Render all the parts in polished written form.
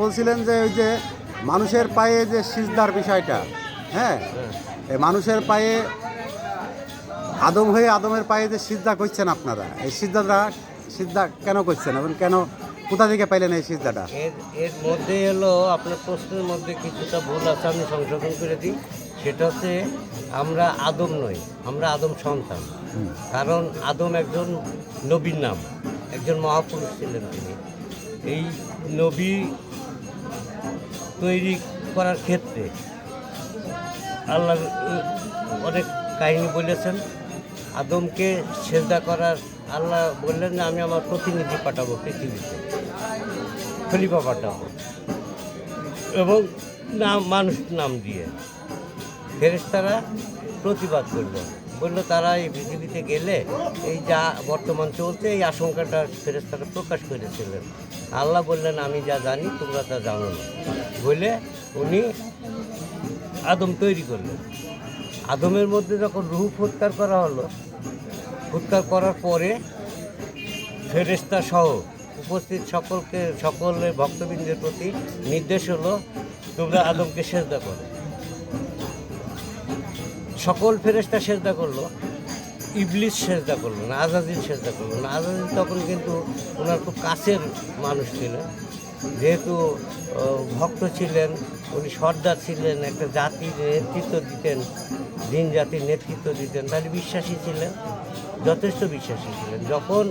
বলছিলেন যে ওই যে মানুষের পায়ে যে সিজদার বিষয়টা, হ্যাঁ, এই মানুষের পায়ে আদম হয়ে আদমের পায়ে যে সিজদা করছেন আপনারা, এই সিজদা কেন করছেন এবং কেন, কোথা থেকে পাইলেন এই সিজদাটা? এর এর মধ্যে হলো আপনার প্রশ্নের মধ্যে কিছুটা ভুল আছে, আমি সংশোধন করে দিই। সেটা হচ্ছে আমরা আদম নই, আমরা আদম সন্তান। কারণ আদম একজন নবীর নাম, একজন মহাপুরুষ ছিলেন তিনি। এই নবী তৈরি করার ক্ষেত্রে আল্লাহ অনেক কাহিনী বলেছেন। আদমকে সেজদা করার আল্লাহ বললেন যে আমি আমার প্রতিনিধি পাঠাবো পৃথিবীতে, খলিফা পাঠাবো, এবং মানুষ নাম দিয়ে। ফেরেশতারা প্রতিবাদ বললো তারা এই পৃথিবীতে গেলে এই যা বর্তমান চলছে এই আশঙ্কাটা ফেরেশতারা প্রকাশ করেছিলেন। আল্লাহ বললেন আমি যা জানি তোমরা তা জানো না বলে উনি আদম তৈরি করলেন। আদমের মধ্যে যখন রূহ ফুৎকার করা হলো, ফুৎকার করার পরে ফেরেশতা সহ উপস্থিত সকলে ভক্তবৃন্দের প্রতি নির্দেশ হলো তোমরা আদমকে সেজদা করো। সকল ফেরেশতা সেজদা করলো, ইবলিস সেজদা করলো না, আজাজিল সেজদা করলো না। আজাজিল তখন কিন্তু ওনার খুব কাছের মানুষ ছিলেন, যেহেতু ভক্ত ছিলেন, উনি সর্দার ছিলেন, একটা জাতির নেতৃত্ব দিতেন, দিন জাতির নেতৃত্ব দিতেন, তাহলে বিশ্বাসী ছিলেন, যথেষ্ট বিশ্বাসী ছিলেন। যখন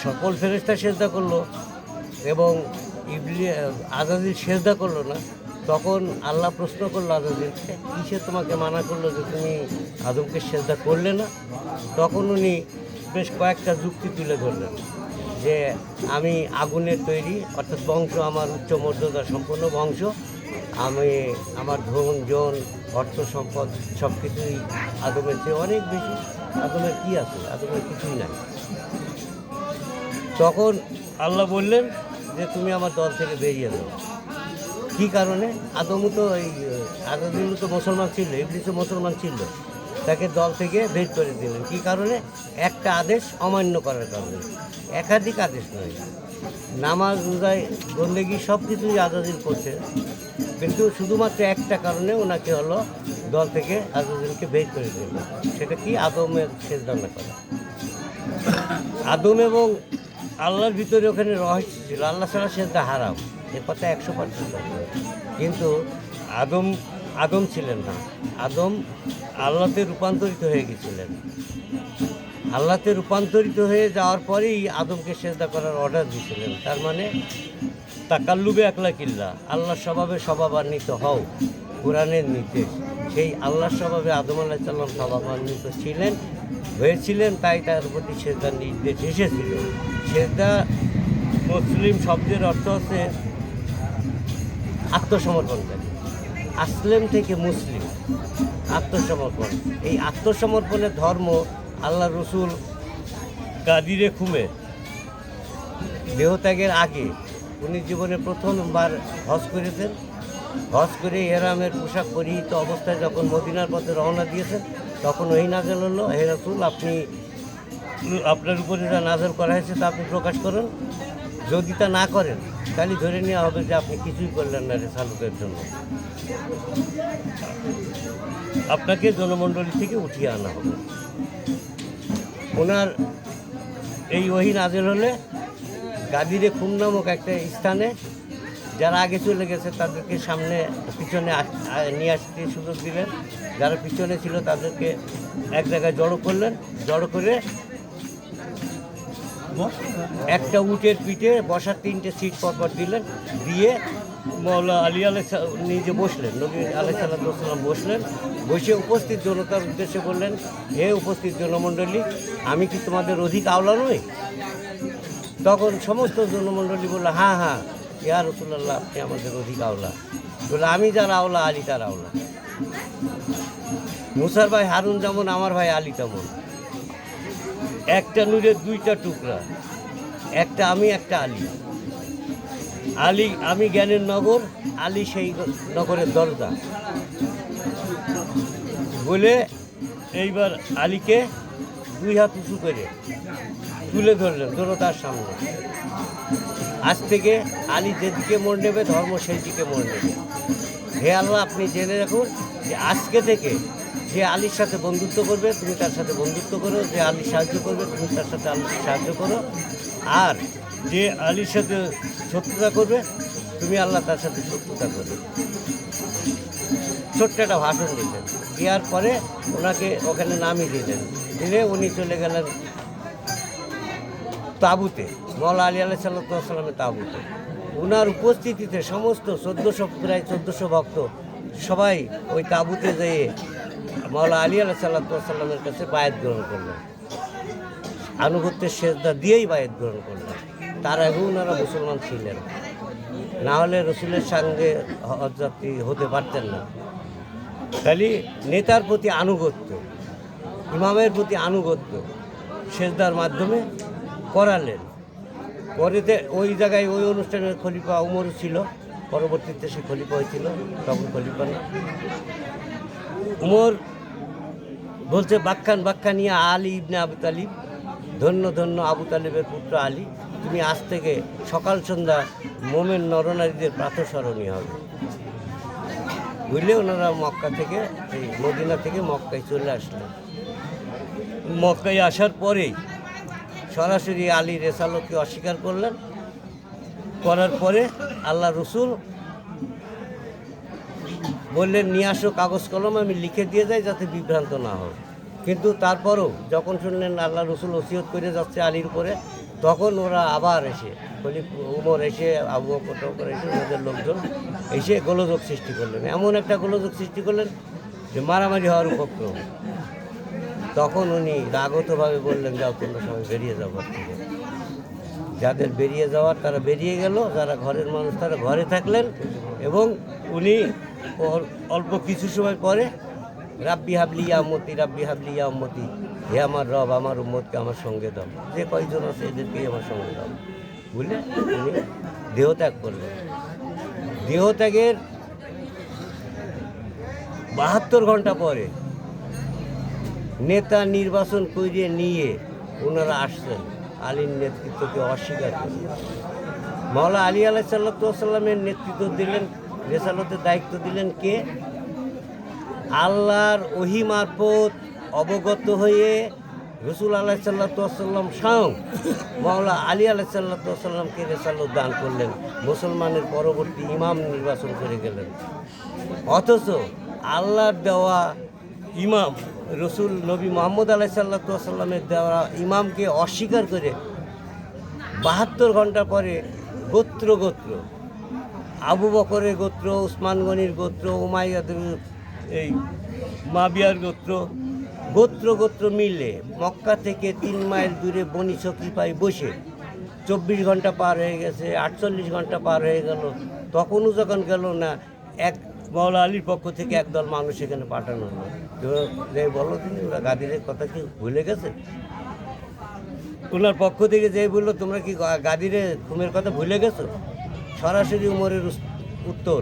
সকল ফেরেশতা সেজদা করলো এবং আজাজিল সেজদা করলো না, তখন আল্লাহ প্রশ্ন করলো আজাজিলকে, কিসে তোমাকে মানা করলো যে তুমি আদমকে সেজদা করলে না? তখন উনি বেশ কয়েকটা যুক্তি তুলে ধরলেন যে আমি আগুনের তৈরি, অর্থাৎ বংশ আমার উচ্চ মর্যাদা সম্পন্ন বংশ, আমি আমার ধন জন অর্থ সম্পদ সব কিছুই আদমের চেয়ে অনেক বেশি। আদমের কী আছে? আদমের কিছুই নাই। তখন আল্লাহ বললেন যে তুমি আমার দল থেকে বেরিয়ে যাও। কী কারণে? আদমও তো আদমও তো মুসলমান ছিল, ইবলিসও মুসলমান ছিল, তাকে দল থেকে বের করে দিলেন। কী কারণে? একটা আদেশ অমান্য করার কারণে, একাধিক আদেশ নয়। নামাজ রোজায় বন্দেগী সব কিছুই আজাজিল করছে, কিন্তু শুধুমাত্র একটা কারণে ওনাকে হলো দল থেকে আজাজিলকে বের করে দিল। সেটা কি? আদমের সেজদা না করা। আদম এবং আল্লাহর ভিতরে ওখানে রহস্য ছিল, আল্লাহ ছাড়া সেজদা হারাম, এ কথা 100%। কিন্তু আদম ছিলেন না, আদম আল্লাহতে রূপান্তরিত হয়ে গেছিলেন। আল্লাহতে রূপান্তরিত হয়ে যাওয়ার পরেই আদমকে সেজদা করার অর্ডার দিয়েছিলেন। তার মানে তাকাল্লুবে আকলাকিল্লা, আল্লাহর স্বভাবে স্বভাবান্বিত হও, কোরআনের নির্দেশ। সেই আল্লাহর স্বভাবে আদম আলাইহিস সালাম স্বভাবান্বিত হয়েছিলেন, তাই তার প্রতি সেজদার নির্দেশ এসেছিল। সেজদা মুসলিম শব্দের অর্থ হচ্ছে আত্মসমর্পণকারী। আসলেম থেকে মুসলিম, আত্মসমর্পণ। এই আত্মসমর্পণের ধর্ম আল্লাহ রসুল গাদিরে খুমে দেহত্যাগের আগে উনি জীবনে প্রথমবার হজ করেছেন। হজ করে এহরামের পোশাক পরিহিত অবস্থায় যখন মদিনার পথে রওনা দিয়েছেন, তখন ওই নাজেল হলো, হে রাসূল আপনি আপনার উপরে যা নাজেল করা হয়েছে তা আপনি প্রকাশ করুন। যদি তা না করেন তাহলে ধরে নেওয়া হবে যে আপনি কিছুই করলেন না রেসালতের জন্য, আপনাকে জনমণ্ডলী থেকে উঠিয়ে আনা হবে। ওনার এই ওহী নাজেল হলে গাদিরে খুম নামক একটা স্থানে যারা আগে চলে গেছে তাদেরকে পিছনে নিয়ে আসতে সুযোগ দিলেন। যারা পিছনে ছিল তাদেরকে এক জায়গায় জড়ো করলেন, জড়ো করে একটা উটের পিঠে বসার 3টে সিট পরপর দিলেন, দিয়ে মওলা আলী নিজে বসলেন, নবী আলাইহিস সালাম বসলেন। বসে উপস্থিত জনতার উদ্দেশ্যে বললেন, হে উপস্থিত জনমণ্ডলী, আমি কি তোমাদের অধিক আওলা নই? তখন সমস্ত জনমণ্ডলী বলল, হ্যাঁ হ্যাঁ ইয়া রাসূলুল্লাহ, আপনি আমাদের অধিক আওলা। বললো আমি যার আওলা আলী তার আওলা। মুসার ভাই হারুন যেমন আমার ভাই আলী তেমন। একটা নূরের 2টা টুকরা, একটা আমি একটা আলী। আমি জ্ঞানের নগর, আলী সেই নগরের দরজা বলে এইবার আলীকে 2 হাত উঁচু করে তুলে ধরলেন জনতার সামনে। আজ থেকে আলী যেদিকে মোড় নেবে ধর্ম সেই দিকে মোড় নেবে। হে আল্লাহ, আপনি জেনে রাখুন যে আজকে থেকে যে আলীর সাথে বন্ধুত্ব করবে তুমি তার সাথে বন্ধুত্ব করো, যে আলী সাহায্য করবে তুমি তার সাথে আলীকে সাহায্য করো, আর যে আলীর সাথে শত্রুতা করবে তুমি আল্লাহ তার সাথে শত্রুতা করবে। ছোট্ট একটা ভাষণ দিলেন, দেওয়ার পরে ওনাকে ওখানে নামিয়ে দিলেন, দিলে উনি চলে গেলেন তাঁবুতে, মওলা আলী আলাইহিসসালামের তাঁবুতে। ওনার উপস্থিতিতে সমস্ত 1400 ভক্ত সবাই ওই তাঁবুতে যেয়ে মওলা আলী আলাইহিসসালামের কাছে বায়াত গ্রহণ করলেন, আনুগত্যের সেজদা দিয়েই বায়াত গ্রহণ করলেন। তার আগেও ওনারা মুসলমান ছিলেন, না হলে রসুলের সঙ্গে হজযাত্রী হতে পারতেন না। খালি নেতার প্রতি আনুগত্য, ইমামের প্রতি আনুগত্য সেজদার মাধ্যমে করালেন। পরেতে ওই জায়গায় ওই অনুষ্ঠানের খলিফা উমর ছিল, পরবর্তীতে সে খলিফা হয়েছিল, তখন খলিফা না। উমর বলছে বাক্কান ইয়া আলী ইবনে আবু তালিব, ধন্য ধন্য আবু তালিবের পুত্র আলী, তুমি আজ থেকে সকাল সন্ধ্যা মোমেন নরনারীদের প্রাতঃস্মরণী হবে। বুঝলে ওনারা মক্কা থেকে, এই মদিনা থেকে মক্কায় চলে আসলেন। মক্কায় আসার পরেই সরাসরি আলী রেসালতকে অস্বীকার করলেন। করার পরে আল্লাহ রসুল বললেন, নিয়ে আসো কাগজ কলম, আমি লিখে দিয়ে যাই যাতে বিভ্রান্ত না হয়। কিন্তু তারপরও যখন শুনলেন আল্লাহ রসুল ওসিয়ত করে যাচ্ছে আলীর উপরে, তখন ওরা আবার এসে উমর এসে আবু বকর এসে ওদের লোকজন এসে গোলযোগ সৃষ্টি করলেন। এমন একটা গোলযোগ সৃষ্টি করলেন যে মারামারি হওয়ার উপক্রম। তখন উনি রাগতভাবে বললেন, যাও তোমরা সবাই বেরিয়ে যাও ঘর থেকে। যাদের বেরিয়ে যাওয়ার তারা বেরিয়ে গেল, যারা ঘরের মানুষ তারা ঘরে থাকলেন। এবং উনি অল্প কিছু সময় পরে রাব্বি হাবলি ইয়া উম্মতি, রাব্বি হাবলি ইয়া উম্মতি, হে আমার রব, আমার উম্মতকে আমার সঙ্গে দাও, যে কয়জন আছে এদেরকেই আমার সঙ্গে দাও বলে উনি দেহত্যাগ করলেন। দেহত্যাগের 72 ঘন্টা পরে নেতা নির্বাচন করিয়ে নিয়ে ওনারা আসছেন, আলীর নেতৃত্বকে অস্বীকার করে। মওলা আলী আলাইহিসসালামের নেতৃত্ব দিলেন, রেসালতের দায়িত্ব দিলেন কে? আল্লাহর ওহী মারফত অবগত হয়ে রসুল আলাইহিসসালাম স্বয়ং মওলা আলী আলাইহিসসালামকে রেসালত দান করলেন, মুসলমানের পরবর্তী ইমাম নির্বাচন করে গেলেন। অথচ আল্লাহর দেওয়া ইমাম রসুল নবী মুহাম্মদ আলাইহিসসালামের দেওয়া ইমামকে অস্বীকার করে 72 ঘন্টা পরে গোত্র গোত্র, আবু বকরের গোত্র, উসমান গনির গোত্র, উমাইয়াদের এই মাবিয়ার গোত্র, গোত্র গোত্র মিলে মক্কা থেকে 3 মাইল দূরে বনি চকিপায় বসে 24 ঘন্টা পার হয়ে গেছে, 48 ঘন্টা পার হয়ে গেল, তখনও যখন গেল না, এক মওলা আলীর পক্ষ থেকে একদল মানুষ এখানে পাঠানো হলো। যে বলো তিনি, ওরা গাদিরের কথা কি ভুলে গেছে? ওনার পক্ষ থেকে যে বললো, তোমরা কি গাদিরে খুমের কথা ভুলে গেছো? সরাসরি উমরের উত্তর,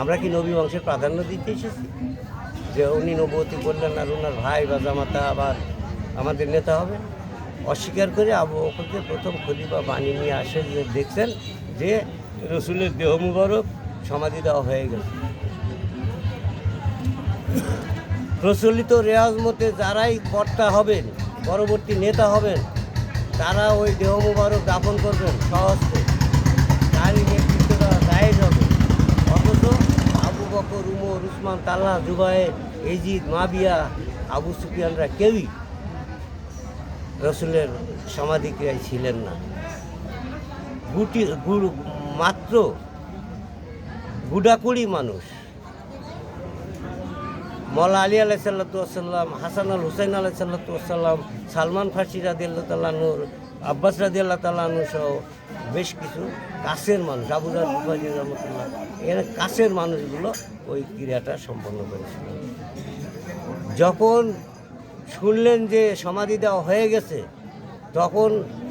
আমরা কি নবী বংশের প্রাধান্য দিতে এসেছি যে উনি নবুয়তি করলেন আর ওনার ভাই বা জামাতা আবার আমাদের নেতা হবে? অস্বীকার করে আবু বকরকে প্রথম খলিফা বানিয়ে নিয়ে আসে, যে দেখছেন যে রসুলের দেহ মুবারক সমাধি দেওয়া হয়ে গেছে। প্রচলিত রেওয়াজ মতে যারাই কর্তা হবেন, পরবর্তী নেতা হবেন, তারা ওই দেহ মুবারক দাফন করবেন সহস্তে, তারই নেতৃত্বটা জায়েজ হবে। অথচ আবু বকর, উমর, উসমান, তালহা, জুবায়ের, ইয়াজিদ, মাবিয়া, আবু সুফিয়ানরা কেউই রসুলের সমাধিক্রিয়ায় ছিলেন না। মাত্র গুড়াকুড়ি মানুষ, মওলা আলী আলাইহিসসালাম, হাসান আল হুসাইন আলাইহিসসালাম, সালমান ফার্সি রাদিয়াল্লাহু তাআলা আনহু, আব্বাস রাদিয়াল্লাহু তাআলা আনহু সহ বেশ কিছু কাছের মানুষ, আবু যর গিফারী রাহমাতুল্লাহ, এর কাছের মানুষগুলো ওই ক্রিয়াটা সম্পন্ন করেছিল। যখন শুনলেন যে সমাধি দেওয়া হয়ে গেছে, তখন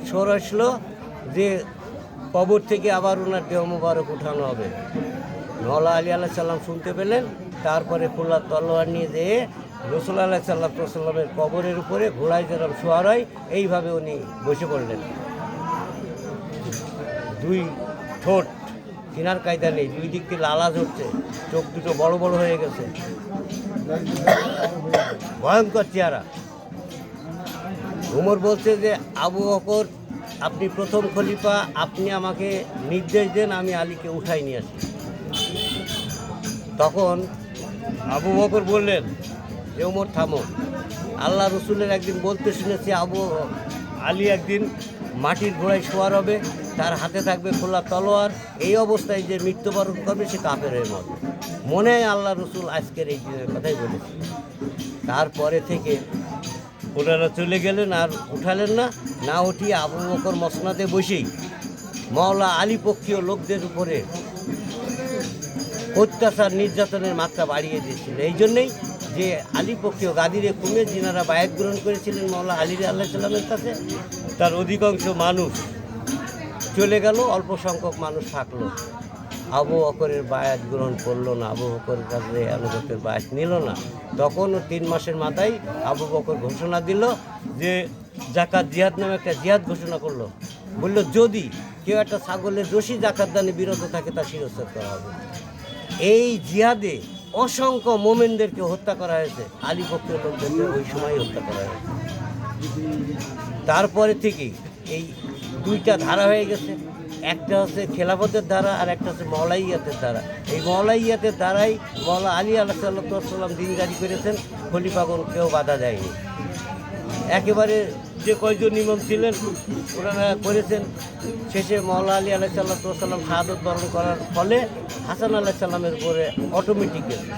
সোর আসলো যে কবর থেকে আবার ওনার দেহ মুবারক উঠানো হবে। মওলা আলী আলাইহিসসালাম শুনতে পেলেন, তারপরে খোলা তলোয়ার নিয়ে যেয়ে রসুল আলাইহিসসালামের কবরের উপরে ঘোড়ায় যেরকম শোয়ার হয় এইভাবে উনি বসে পড়লেন। দুই ঠোঁট কেনার কায়দা নেই, দুই দিক থেকে লালা ঝরছে, চোখ দুটো বড় বড় হয়ে গেছে, ভয়ঙ্কর চেহারা। উমর বলছে যে আবু বকর আপনি প্রথম খলিফা, আপনি আমাকে নির্দেশ দেন, আমি আলীকে উঠাই নিয়ে আসি। তখন আবু বকর বললেন যে উমর থামো, আল্লাহ রসুলের একদিন বলতে শুনেছি আলী একদিন মাটির ঘোড়ায় শোয়ার হবে, তার হাতে থাকবে খোলা তলোয়ার, এই অবস্থায় যে মৃত্যুবরণ করবে সে কাফেরের মতো। মনে হয় আল্লাহ রসুল আজকের এই দিনের কথাই বলেছে। তারপরে থেকে ওনারা চলে গেলেন, আর উঠালেন না, না উঠিয়ে আবু বকর মসনাদে বসেই মাওলা আলী পক্ষীয় লোকদের উপরে অত্যাচার নির্যাতনের মাত্রা বাড়িয়ে দিয়েছিল। এই জন্যেই যে আলী পক্ষীয় গাদিরে কুমে যিনারা বায়াত গ্রহণ করেছিলেন মাওলা আলী আল্লাহ সাল্লামের কাছে, তার অধিকাংশ মানুষ চলে গেল, অল্প সংখ্যক মানুষ থাকলো। আবু বকরের বায়াত গ্রহণ করলো না, আবু বকরের কাছে আনুগত্যের বায়াত নিল না। তখনও 3 মাসের মাথায় আবু বকর ঘোষণা দিল যে জাকাত জিহাদ নামে একটা জিহাদ ঘোষণা করলো। বলল যদি কেউ একটা ছাগলের রশি জাকাত দানে বিরত থাকে তার শিরচ্ছেদ করা হবে। এই জিহাদে অসংখ্য মোমেনদেরকে হত্যা করা হয়েছে, আলী পক্ষের লোকদেরকে ওই সময় হত্যা করা হয়েছে। তারপরে থেকেই এই দুইটা ধারা হয়ে গেছে, একটা হচ্ছে খেলাফতের ধারা আর একটা হচ্ছে মওলাইয়াতের ধারা। এই মওলাইয়াতের ধারাই মাওলা আলী আল্লাহ সাল্লাম দিন জারি করেছেন, খলিফাগণ কেউ বাধা দেয়নি। একেবারে যে কয়জন ইমাম ছিলেন ওনারা করেছেন। শেষে মাওলা আলী আল্লাহ সাল্লাম শাহাদত বরণ করার ফলে হাসান আল্লাহ সাল্লামের উপরে অটোমেটিক গেছে।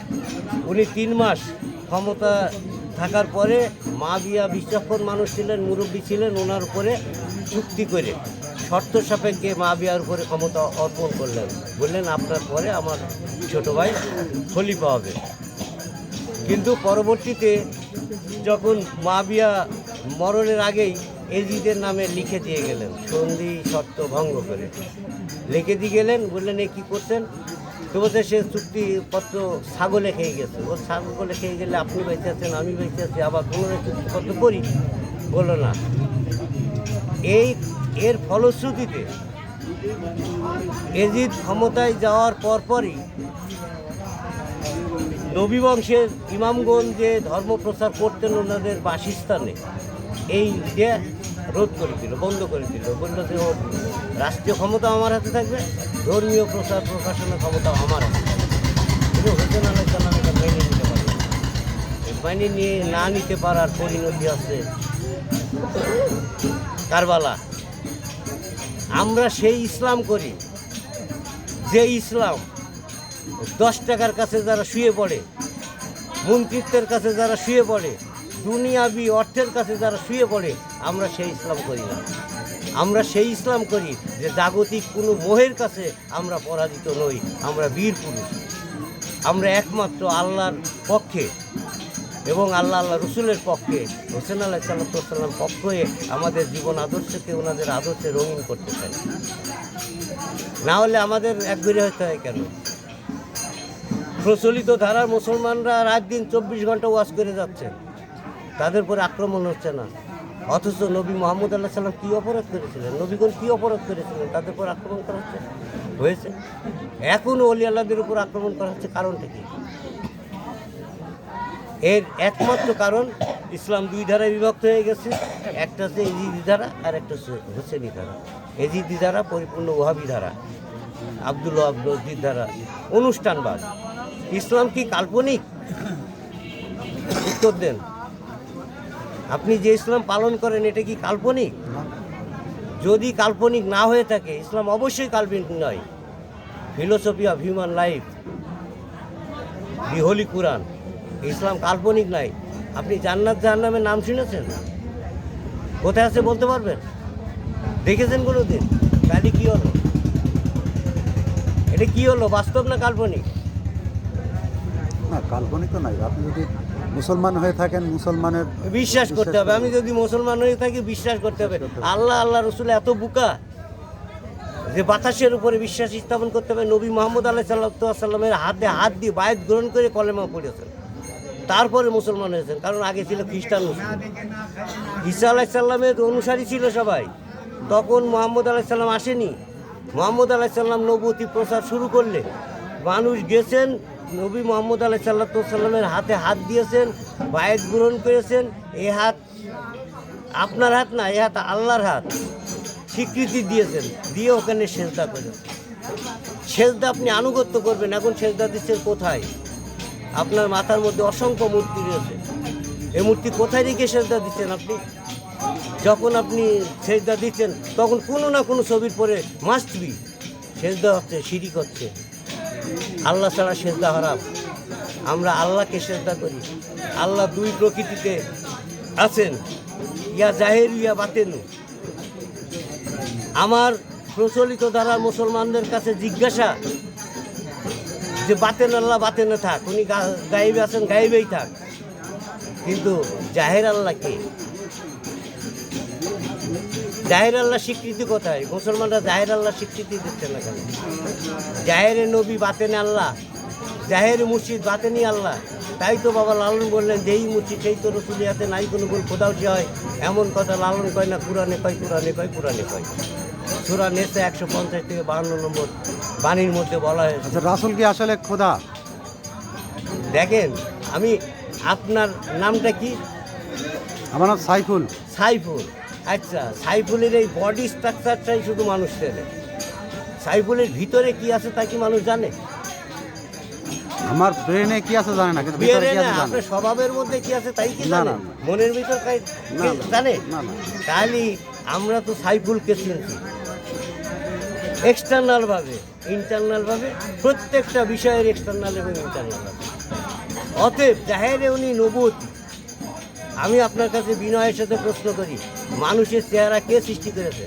উনি 3 মাস ক্ষমতা থাকার পরে মাবিয়া বিচক্ষণ মানুষ ছিলেন, মুরব্বী ছিলেন, ওনার উপরে চুক্তি করে শর্ত সাপেক্ষে মাবিয়ার উপরে ক্ষমতা অর্পণ করলেন। বললেন আপনার পরে আমার ছোট ভাই খলিফা হবে। কিন্তু পরবর্তীতে যখন মাবিয়া মরণের আগেই এজিদের নামে লিখে দিয়ে গেলেন, সন্ধি শর্ত ভঙ্গ করে লিখে দিয়ে গেলেন। বললেন এ কী করছেন? তো বলতে সে চুক্তিপত্র ছাগলে খেয়ে গেছে। ও ছাগলে খেয়ে গেলে আপনি বেঁচে আছেন, আমি বেঁচে আছি, আবার পুনরায় চুক্তিপত্র করি, বললো না। এর ফলশ্রুতিতে এজিদ ক্ষমতায় যাওয়ার পরপরই নবী বংশের ইমামগণ যে ধর্ম প্রচার করতেন ওনাদের বাসস্থানে, এই যে রোধ করে দিল, বন্ধ করে দিল। বলল যে ও রাষ্ট্রীয় ক্ষমতা আমার হাতে থাকবে, ধর্মীয় প্রচার প্রকাশনের ক্ষমতা আমার হাতে থাকবে। কিন্তু হোসেন আলাইহিস সালাম এটা মেনে নিতে পারে, মেনে নিয়ে না নিতে পারার পরিণতি আছে কারবালা। আমরা সেই ইসলাম করি যে ইসলাম 10 টাকার কাছে যারা শুয়ে পড়ে, মন্ত্রিত্বের কাছে যারা শুয়ে পড়ে, দুনিয়াবি অর্থের কাছে যারা শুয়ে পড়ে, আমরা সেই ইসলাম করি না। আমরা সেই ইসলাম করি যে জাগতিক কোনো মোহের কাছে আমরা পরাজিত নই, আমরা বীর পুরুষ। আমরা একমাত্র আল্লাহর পক্ষে এবং আল্লাহ রসুলের পক্ষে, হোসেন আলাইহিস সালাম পক্ষ হয়ে আমাদের জীবন আদর্শকে ওনাদের আদর্শে রঙিন করতে চাই। না হলে আমাদের একঘরে হতে হয় কেন? প্রচলিত ধারার মুসলমানরা রাত দিন 24 ঘন্টা ওয়াজ করে যাচ্ছেন, তাদের উপর আক্রমণ হচ্ছে না। অথচ নবী মুহাম্মদ আল্লাহ সাল্লাম কী অপরাধ করেছিলেন, নবীগণ কী অপরাধ করেছিলেন, তাদের উপর আক্রমণ করা হয়েছে। এখনও অলি আল্লাহদের উপর আক্রমণ করা হচ্ছে, কারণটা কি? এর একমাত্র কারণ ইসলাম 2 ধারায় বিভক্ত হয়ে গেছে। একটা হচ্ছে এজিদি ধারা আর একটা হচ্ছে হোসেনি ধারা। এজিদি ধারা পরিপূর্ণ ওহাবি ধারা, আব্দুল ওয়াহাব নজদির ধারা অনুষ্ঠানবাদ। ইসলাম কি কাল্পনিক? উত্তর দেন। আপনি যে ইসলাম পালন করেন এটা কি কাল্পনিক? যদি কাল্পনিক না হয়ে থাকে, ইসলাম অবশ্যই কাল্পনিক নয়। ফিলোসফি অফ হিউম্যান লাইফ, দি হোলি কুরআন, ইসলাম কাল্পনিক নয়। আপনি জান্নাত জাহান্নামের নাম শুনেছেন? কোথায় আছে বলতে পারবেন? দেখেছেন কোনো দিন? তাহলে কী হলো? এটা কী হলো, বাস্তব না কাল্পনিক? না, কাল্পনিক তো নাই। আপনি যদি মুসলমান হয়ে থাকেন, মুসলমানের বিশ্বাস করতে হবে। আমি যদি মুসলমান হয়ে থাকি, বিশ্বাস করতে হবে। আল্লাহ রসুল এত বুকা যে বাতাসের উপরে বিশ্বাস স্থাপন করতে হবে। নবী মুহাম্মদ আলাইহিস সালামের হাতে হাত দিয়ে বায়াত গ্রহণ করে কলেমা পড়েছেন, তারপরে মুসলমান হয়েছেন। কারণ আগে ছিল খ্রিস্টান মুসলিম। ঈসা আলাইহিস সালামের অনুসারী ছিল সবাই, তখন মুহাম্মদ আলাইহিস সালাম আসেনি। মোহাম্মদ আলাইসাল্লাম নবুয়তি প্রচার শুরু করলে মানুষ গেছেন, নবী মোহাম্মদ আলাইসাল্লামের হাতে হাত দিয়েছেন, বায়াত গ্রহণ করেছেন। এই হাত আপনার হাত না, এই হাত আল্লাহর হাত, স্বীকৃতি দিয়েছেন, দিয়ে ওখানে সেজদা করেন। সেজদা আপনি আনুগত্য করবেন। এখন সেজদা দিচ্ছেন কোথায়? আপনার মাথার মধ্যে অসংখ্য মূর্তি রয়েছে, এই মূর্তি কোথায় রেখে সেজদা দিচ্ছেন আপনি? যখন আপনি সেজদা দিচ্ছেন তখন কোনো না কোনো ছবির পরে মাস্ট বি সেজদা হচ্ছে, শিরিক হচ্ছে। আল্লাহ ছাড়া সেজদা হারাম। আমরা আল্লাহকে সেজদা করি। আল্লাহ দুই প্রকৃতিতে আছেন, ইয়া জাহের ইয়া বাতেনু। আমার প্রচলিত দ্বারা মুসলমানদের কাছে জিজ্ঞাসা যে বাতেন আল্লাহ বাতেনে থাক, উনি গায়েবে আছেন, গায়েবেই থাক, কিন্তু জাহের আল্লাহ কে? জাহের আল্লাহ স্বীকৃতি কোথায়? মুসলমানরা জাহের আল্লাহ স্বীকৃতি দিচ্ছে না কেন? জাহেরে নবী বাতেনে আল্লাহ, জাহের মুর্শিদ বাতেনি আল্লাহ। তাই তো বাবা লালন বললেন, যেই মুর্শিদ সেই তো রসুলিয়াতে নাই কোনো ভুল খোদাউসি হয়, এমন কথা লালন কয় না, কোরআনে কয়, কোরআনে কয়, কোরআনে কয়। সূরা নেসা 150 থেকে 52 নম্বর বাণীর মধ্যে বলা হয়েছে। আচ্ছা, রাসূল কি আসলে খোদা? দেখেন, আমি আপনার নামটা কি? আমার নাম সাইফুল। সাইফুল। আচ্ছা, সাইফুলের এই বডি স্ট্রাকচারটাই শুধু মানুষ চেনে। সাইফুলের ভিতরে কি আছে তা কি মানুষ জানে? আমার ব্রেনে কি আছে জানে না, কিন্তু ভিতরে বেরে কি না, আছে জানে। আপনার স্বভাবের মধ্যে কি আছে তাই কি না, জানে? না, না। মনের ভিতর না, না, জানে? না, না। তাহলে আমরা তো সাইফুলকে চিনছি এক্সটার্নাল ভাবে, ইন্টারনাল ভাবে, প্রত্যেকটা বিষয়ের এক্সটার্নাল এবং ইন্টারনাল ভাবে। অতএব জাহেরে উনি নবুয়তি। আমি আপনার কাছে বিনয়ের সাথে প্রশ্ন করি, মানুষের চেহারা কে সৃষ্টি করেছে?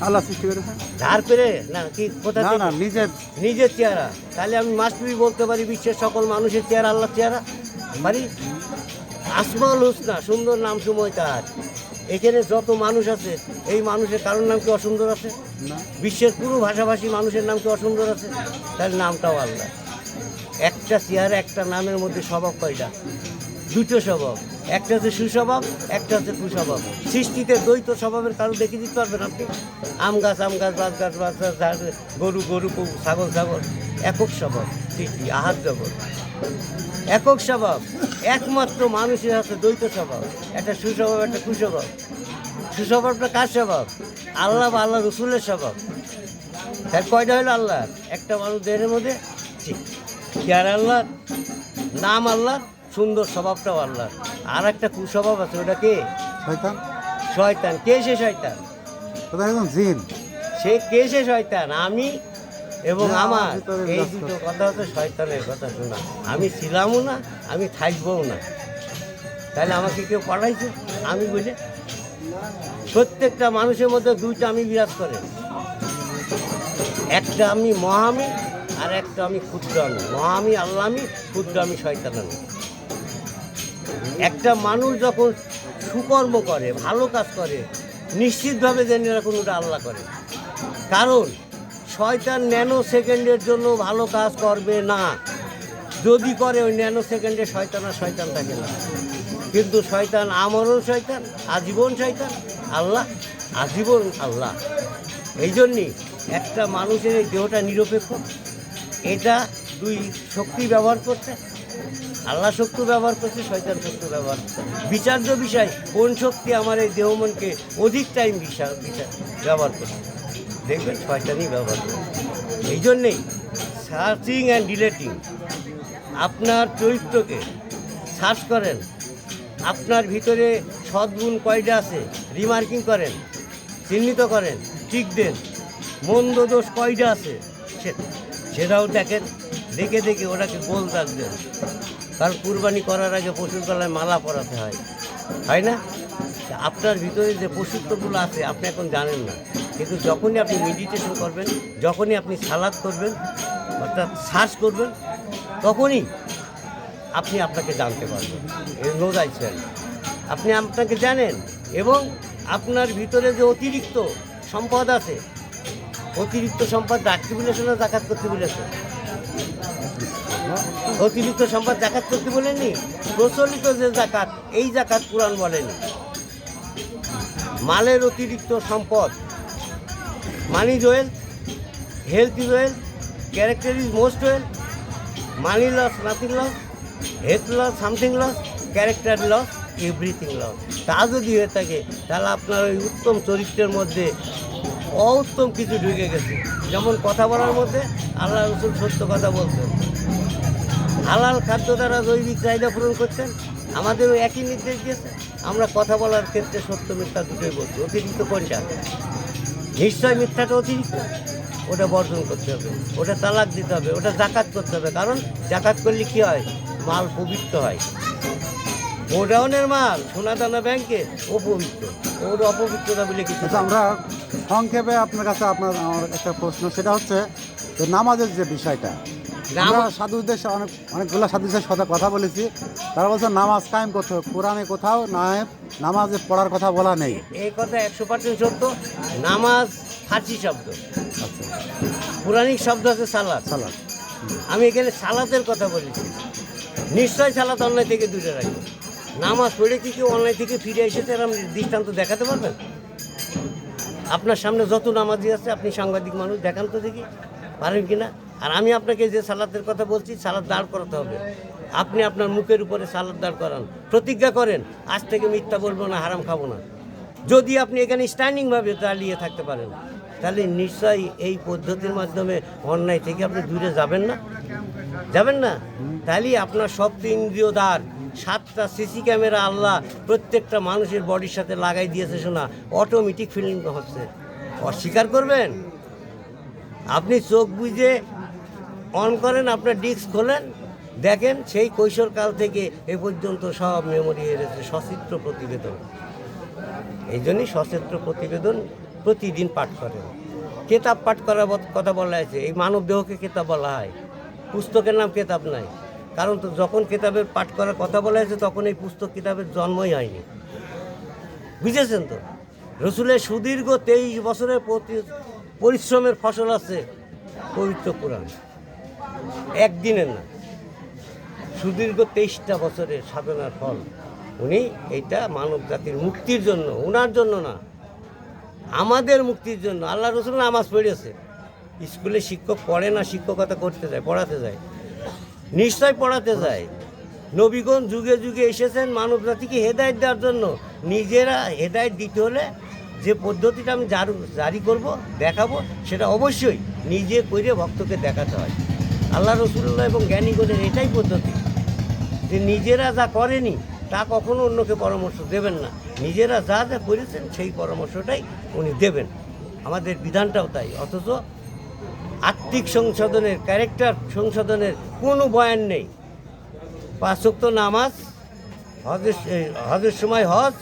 আল্লাহ সৃষ্টি করেছে। ধার করে না, কি কোথা না, থেকে? না, নিজের। নিজের চেহারা। তাহলে আমি মাস্টবি বলতে পারি বিশ্বের সকল মানুষের চেহারা আল্লাহর চেহারা পারি? আসমাউল হুসনা, সুন্দর নাম সময় তার। এখানে যত মানুষ আছে, এই মানুষের কারোর নাম কি অসুন্দর আছে? না। বিশ্বের পুরো ভাষাভাষী মানুষের নাম কি অসুন্দর আছে? তাহলে নামটাও আল্লাহ। একটা চেহারা, একটা নামের মধ্যে স্বভাব কয়টা? দুটো স্বভাব। একটা হচ্ছে সুস্বভাব, একটা হচ্ছে কুস্বভাব। সৃষ্টিতে দ্বৈত স্বভাবের কারণ দেখে দিতে পারবেন আপনি? আম গাছ আম গাছ, বাস গাছ বাস গাছ, গরু গরু, ছাগল ছাগল। একক স্বভাব সৃষ্টি, আহার জগৎ একক স্বভাব। একমাত্র মানুষের আছে দ্বৈত স্বভাব, একটা সুস্বভাব, একটা কুস্বভাব। সুস্বভাবটা কার স্বভাব? আল্লাহ বা আল্লাহ রসুলের স্বভাব। তার কয়টা হলো আল্লাহ? একটা মানুষ দেহের মধ্যে ঠিক আর আল্লাহ, নাম আল্লাহ, সুন্দর স্বভাবটাও আল্লাহ। আর একটা কুস্বভাব আছে, ওটা কে? শয়তান। শয়তান। কে সে শয়তান? ওটা একদম জিন। সে কে সে শয়তান? আমি এবং না, আমার, আমার ভিতরে এই ব্যস্ত। দুটো কথা হচ্ছে শয়তানের কথা শোনা। আমি ছিলামও না, আমি থাকবও না। তাহলে আমাকে কেউ পাঠাইছে আমি বলে? প্রত্যেকটা মানুষের মধ্যে দুইটা আমি বিরাজ করে। একটা আমি মহামি, আর একটা আমি ক্ষুদ্র আমি। মহামি আল্লাহ আমি, ক্ষুদ্র আমি শয়তান আমি। একটা মানুষ যখন সুকর্ম করে, ভালো কাজ করে, নিশ্চিতভাবে জেনে রাখুন ওটা আল্লাহ করে। কারণ শয়তান ন্যানো সেকেন্ডের জন্য ভালো কাজ করবে না। যদি করে, ওই ন্যানো সেকেন্ডে শয়তান আর শয়তান থাকে না। কিন্তু শয়তান আমরণ শয়তান, আজীবন শয়তান। আল্লাহ আজীবন আল্লাহ। এই জন্যই একটা মানুষের এই দেহটা নিরপেক্ষ। এটা দুই শক্তি ব্যবহার করছে। আল্লাহ শক্তি ব্যবহার করছে, শয়তান শক্তি ব্যবহার করছে। বিচার্য বিষয় কোন শক্তি আমার এই দেহ মনকে অধিক টাইম বিচার ব্যবহার করছে, দেখবেন শয়তানই ব্যবহার করছে। এই জন্যেই সার্চিং অ্যান্ড ডিলেটিং। আপনার চরিত্রকে সার্চ করেন, আপনার ভিতরে সদ্গুণ কয়টা আছে রিমার্কিং করেন, চিহ্নিত করেন, ঠিক দেন। মন্দ দোষ কয়টা আছে সেটাও দেখেন। দেখে দেখে ওটাকে গোল রাখবেন। কারণ কুরবানি করার আগে পশুর গলায় মালা পরাতে হয় না? আপনার ভিতরে যে পশুত্বগুলো আছে আপনি এখন জানেন না, কিন্তু যখনই আপনি মেডিটেশন করবেন, যখনই আপনি সালাদ করবেন, অর্থাৎ সার্চ করবেন, তখনই আপনি আপনাকে জানতে পারবেন। নো যাইছেন, আপনি আপনাকে জানেন। এবং আপনার ভিতরে যে অতিরিক্ত সম্পদ আছে, অতিরিক্ত সম্পদ রাখতে বলেছে না জাকাত করতে বলেছে? অতিরিক্ত সম্পদ জাকাত করতে বলেনি। প্রচলিত যে জাকাত, এই জাকাত কুরআন বলেনি। মালের অতিরিক্ত সম্পদ, money wealth, health is well, character is most well, money loss nothing loss, health loss something loss, character loss everything loss. তা যদি হয়ে থাকে তাহলে আপনার ওই উত্তম চরিত্রের মধ্যে অউত্তম কিছু ঢুকে গেছে। যেমন কথা বলার মধ্যে আল্লাহ রসুল সত্য কথা বলতেন, হালাল খাদ্য দ্বারা জৈবিক চাহিদা পূরণ করতেন, আমাদেরও একই নির্দেশ দিয়েছে। আমরা কথা বলার ক্ষেত্রে সত্য মিথ্যা দুটোই বলছি। অতিরিক্ত কোনটা? নিশ্চয় মিথ্যাটা অতিরিক্ত, ওটা বর্জন করতে হবে, ওটা তালাক দিতে হবে, ওটা জাকাত করতে হবে। কারণ জাকাত করলে কী হয়? মাল পবিত্র হয়। গোডাউনের মাল সোনাদানা ব্যাংকে অপবিত্র, ওর অপবিত্রতা বলে কিছু আচ্ছা, আমরা সংক্ষেপে আপনার কাছে আমার একটা প্রশ্ন, সেটা হচ্ছে যে নামাজের যে বিষয়টা, আমরা সাধুদের অনেকগুলো সাধুদের সাথে কথা বলেছি, তারা বলছে নামাজ কায়েম করতে হবে। কোরআনে কোথাও নামাজে পড়ার কথা বলা নেই। এই কথা 100% সত্য। নামাজ ফার্সি শব্দ, আচ্ছা, পুরাণিক শব্দ আছে সালাত। সালাত। আমি এখানে সালাতের কথা বলেছি। নিশ্চয় সালাত অন্যায় থেকে দূরে রাখবে। নামাজ পড়ে কি কেউ অন্যায় থেকে ফিরে এসেছে এরকম দৃষ্টান্ত দেখাতে পারবেন? আপনার সামনে যত নামাজি আছে, আপনি সাংবাদিক মানুষ, দেখান তো দেখি পারেন কি না। আর আমি আপনাকে যে সালাতের কথা বলছি, সালাত দাঁড় করাতে হবে। আপনি আপনার মুখের উপরে সালাত দাঁড় করান, প্রতিজ্ঞা করেন আজ থেকে মিথ্যা বলবো না, হারাম খাবো না। যদি আপনি এখানে স্ট্যান্ডিংভাবে দাঁড়িয়ে থাকতে পারেন, তাহলে নিশ্চয়ই এই পদ্ধতির মাধ্যমে অন্যায় থেকে আপনি দূরে যাবেন না, যাবেন না। তাহলে আপনার সপ্ত ইন্দ্রিয় দ্বার, 7টা সিসি ক্যামেরা আল্লাহ প্রত্যেকটা মানুষের বডির সাথে লাগাই দিয়েছে, শোনা অটোমেটিক ফিলিং হচ্ছে। অস্বীকার করবেন? আপনি চোখ বুঝে অন করেন, আপনার ডিস্ক খোলেন, দেখেন সেই কৈশোরকাল থেকে এ পর্যন্ত সব মেমোরি এসেছে। সচিত্র প্রতিবেদন, এই জন্যই সচিত্র প্রতিবেদন প্রতিদিন পাঠ করেন। কেতাব পাঠ করার কথা বলা হয়েছে, এই মানব দেহকে কেতাব বলা হয়, পুস্তকের নাম কেতাব নাই। কারণ তো যখন কেতাবের পাঠ করার কথা বলা হয়েছে তখন এই পুস্তক কিতাবের জন্মই হয়নি, বুঝেছেন তো। রসুলের সুদীর্ঘ 23 বছরের পরিশ্রমের ফসল আছে পবিত্র কোরআন, একদিনের না, সুদীর্ঘ 23টা বছরের সাধনার ফল। উনি এইটা মানব জাতির মুক্তির জন্য, ওনার জন্য না, আমাদের মুক্তির জন্য। আল্লাহ রসুল নামাজ পড়েছে। স্কুলে শিক্ষক পড়ে না, শিক্ষকতা করতে যায়, পড়াতে যায়, নিশ্চয় পড়াতে যায়। নবীগণ যুগে যুগে এসেছেন মানব জাতিকে হেদায়েত দেওয়ার জন্য। নিজেরা হেদায়েত দিতে হলে যে পদ্ধতিটা আমি জারি করব, দেখাবো, সেটা অবশ্যই নিজে করে ভক্তকে দেখাতে হয়। আল্লাহ রসুল্লাহ এবং জ্ঞানীগণের এটাই পদ্ধতি, যে নিজেরা যা করেনি তা কখনো অন্যকে পরামর্শ দেবেন না। নিজেরা যা যা করেছেন সেই পরামর্শটাই উনি দেবেন। আমাদের বিধানটাও তাই। অথচ আত্মিক সংশোধনের, ক্যারেক্টার সংশোধনের কোনো বয়ান নেই। 5 ওয়াক্ত নামাজ, হজের সময় হজ,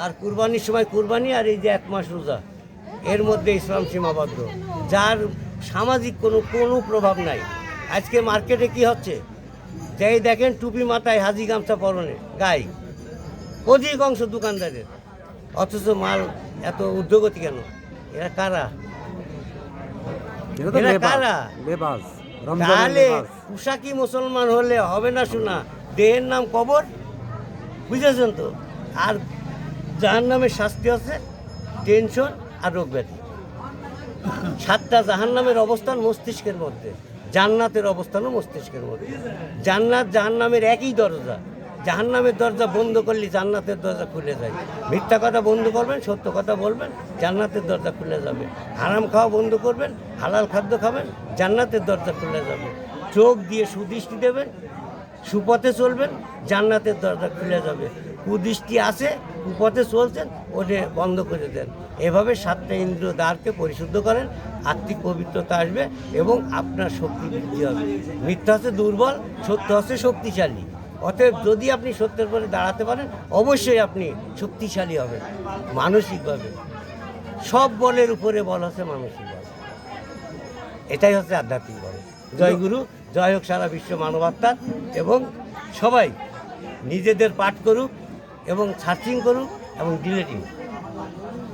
আর কুরবানির সময় কুরবানি, আর এই যে 1 মাস রোজা, এর মধ্যে ইসলাম সীমাবদ্ধ, যার সামাজিক কোনো প্রভাব নাই। আজকে মার্কেটে কি হচ্ছে? যাই দেখেন টুপি মাথায়, হাজি গামছা পরনে, গায়ে, অধিকাংশ দোকানদারের। অথচ মাল এত ঊর্ধ্বগতি কেন? এরা কারা? এরা কারা? তাহলে পোশাকি মুসলমান হলে হবে না শোনা, দেহের নাম কবর, বুঝেছেন তো। আর জাহান্নামের শাস্তি আছে টেনশন আর রোগ ব্যাধি। 7টা জাহান্নামের অবস্থান মস্তিষ্কের মধ্যে, জান্নাতের অবস্থানও মস্তিষ্কের মধ্যে। জান্নাত জাহান্নামের একই দরজা। জাহান্নামের দরজা বন্ধ করলে জান্নাতের দরজা খুলে যায়। মিথ্যা কথা বন্ধ করবেন, সত্য কথা বলবেন, জান্নাতের দরজা খুলে যাবে। হারাম খাওয়া বন্ধ করবেন, হালাল খাদ্য খাবেন, জান্নাতের দরজা খুলে যাবে। চোখ দিয়ে সুদৃষ্টি দেবেন, সুপথে চলবেন, জান্নাতের দরজা খুলে যাবে। কুদৃষ্টি আছে, কুপথে চলছেন, ওটা বন্ধ করে দেন। এভাবে 7টা ইন্দ্রিয় দ্বারকে পরিশুদ্ধ করেন, আত্মিক পবিত্রতা আসবে এবং আপনার শক্তি বৃদ্ধি হবে। মিথ্যা হচ্ছে দুর্বল, সত্য হচ্ছে শক্তিশালী। অতএব যদি আপনি সত্যের পরে দাঁড়াতে পারেন, অবশ্যই আপনি শক্তিশালী হবেন মানসিকভাবে। সব বলের উপরে বল হচ্ছে মানসিক বল, এটাই হচ্ছে আধ্যাত্মিক বল। জয় গুরু, জয় হোক সারা বিশ্ব মানবাত্মার। এবং সবাই নিজেদের পাঠ করুক এবং সার্চিং করুক এবং ডিলেটিং,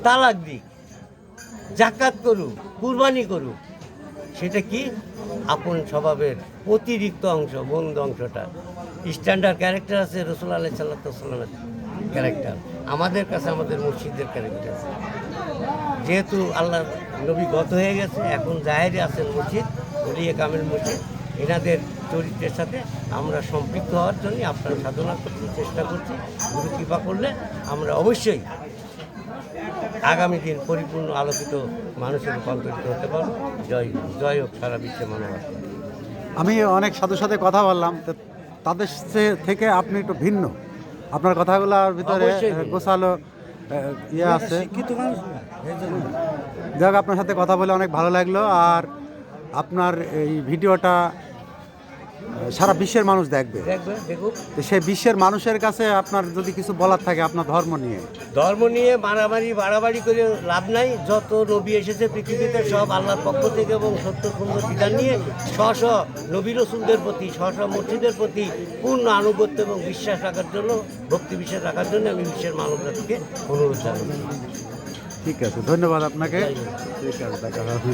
তালাক দিক, জাকাত করুক, কুরবানি করুক। সেটা কি? আপন স্বভাবের অতিরিক্ত অংশ, বন্ধ অংশটা। স্ট্যান্ডার্ড ক্যারেক্টার আছে রসুল আলাইহিস সাল্লামের ক্যারেক্টার, আমাদের কাছে আমাদের মুর্শিদের ক্যারেক্টার আছে। যেহেতু আল্লাহ নবী গত হয়ে গেছে, এখন জাহেরে আছেন মসজিদ, ওলিয়ে কামেল মসজিদ, এনাদের চরিত্রের সাথে আমরা সম্পৃক্ত হওয়ার জন্য আপনারা সাধনা করছি, চেষ্টা করছি। গুরু কৃপা করলে আমরা অবশ্যই আগামী দিন পরিপূর্ণ আলোকিত মানুষের রূপান্তরিত হতে পারবো। জয় জয় হোক সারা বিশ্বে মানবতা। আমি অনেক সাধুর সাথে কথা বললাম, তো তাদের থেকে আপনি একটু ভিন্ন, আপনার কথাগুলোর ভিতরে অবশ্যই ভিন্ন। গোছালো ইয়ে আছে। যাক, আপনার সাথে কথা বলে অনেক ভালো লাগলো। আর আপনার এই ভিডিওটা সারা বিশ্বের মানুষ দেখবে, দেখুন, তো সেই বিশ্বের মানুষের কাছে আপনার যদি কিছু বলার থাকে আপনার ধর্ম নিয়ে। ধর্ম নিয়ে বাড়াবাড়ি করে লাভ নাই। যত নবী এসেছে পৃথিবীতে সব আল্লাহর পক্ষ থেকে এবং সত্য সুন্দর বিধান নিয়ে স্ব নবী রসুলদের প্রতি, স্ব মসজিদের প্রতি পূর্ণ আনুগত্য এবং বিশ্বাস রাখার জন্য, ভক্তি বিশ্বাস রাখার জন্য আমি বিশ্বের মানব জাতিকে অনুরোধ জানাই। ঠিক আছে, ধন্যবাদ আপনাকে। ঠিক আছে, দেখা হবে।